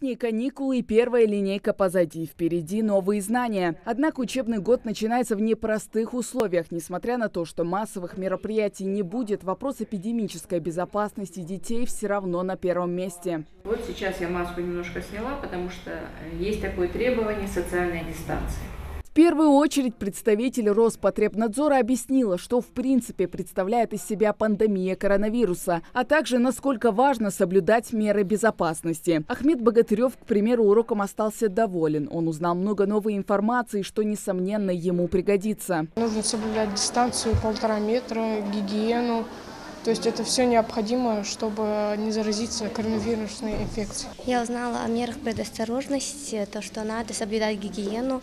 Летние каникулы и первая линейка позади. Впереди новые знания. Однако учебный год начинается в непростых условиях. Несмотря на то, что массовых мероприятий не будет, вопрос эпидемической безопасности детей все равно на первом месте. Вот сейчас я маску немножко сняла, потому что есть такое требование социальной дистанции. В первую очередь представитель Роспотребнадзора объяснила, что в принципе представляет из себя пандемия коронавируса, а также насколько важно соблюдать меры безопасности. Ахмед Богатырев, к примеру, уроком остался доволен. Он узнал много новой информации, что, несомненно, ему пригодится. Нужно соблюдать дистанцию 1,5 метра, гигиену. То есть это все необходимо, чтобы не заразиться коронавирусной инфекцией. Я узнала о мерах предосторожности, то, что надо соблюдать гигиену,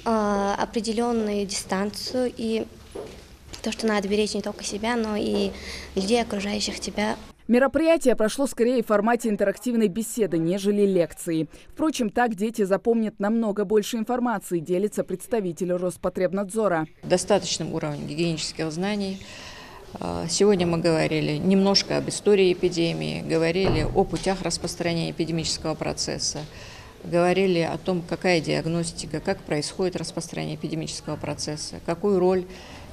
определенную дистанцию и то, что надо беречь не только себя, но и людей, окружающих тебя. Мероприятие прошло скорее в формате интерактивной беседы, нежели лекции. Впрочем, так дети запомнят намного больше информации, делится представитель Роспотребнадзора. Достаточным уровнем гигиенических знаний. Сегодня мы говорили немножко об истории эпидемии, говорили о путях распространения эпидемического процесса. Говорили о том, какая диагностика, как происходит распространение эпидемического процесса, какую роль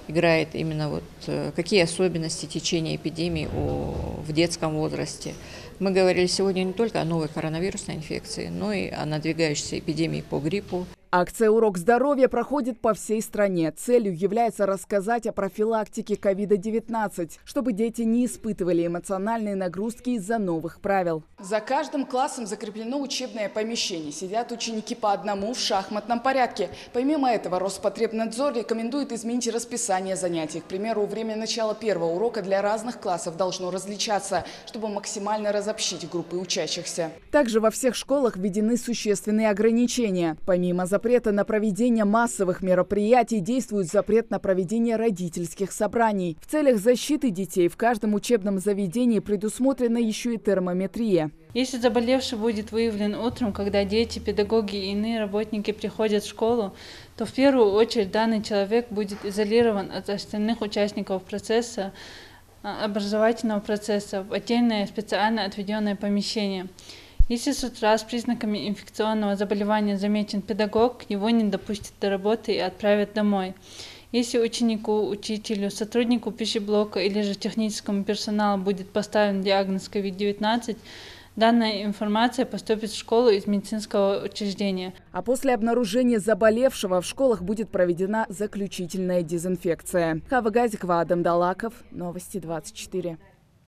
играет именно какие особенности течения эпидемии в детском возрасте. Мы говорили сегодня не только о новой коронавирусной инфекции, но и о надвигающейся эпидемии по гриппу. Акция «Урок здоровья» проходит по всей стране. Целью является рассказать о профилактике COVID-19, чтобы дети не испытывали эмоциональные нагрузки из-за новых правил. За каждым классом закреплено учебное помещение. Сидят ученики по одному в шахматном порядке. Помимо этого, Роспотребнадзор рекомендует изменить расписание занятий. К примеру, время начала первого урока для разных классов должно различаться, чтобы максимально разобщить группы учащихся. Также во всех школах введены существенные ограничения. Помимо запрета на проведение массовых мероприятий действует запрет на проведение родительских собраний. В целях защиты детей в каждом учебном заведении предусмотрена еще и термометрия. Если заболевший будет выявлен утром, когда дети, педагоги и иные работники приходят в школу, то в первую очередь данный человек будет изолирован от остальных участников процесса, образовательного процесса в отдельное специально отведенное помещение. Если с утра с признаками инфекционного заболевания заметен педагог, его не допустят до работы и отправят домой. Если ученику, учителю, сотруднику пищеблока или же техническому персоналу будет поставлен диагноз COVID-19, данная информация поступит в школу из медицинского учреждения. А после обнаружения заболевшего в школах будет проведена заключительная дезинфекция. Хава Газикова, Адам Далаков, Новости 24.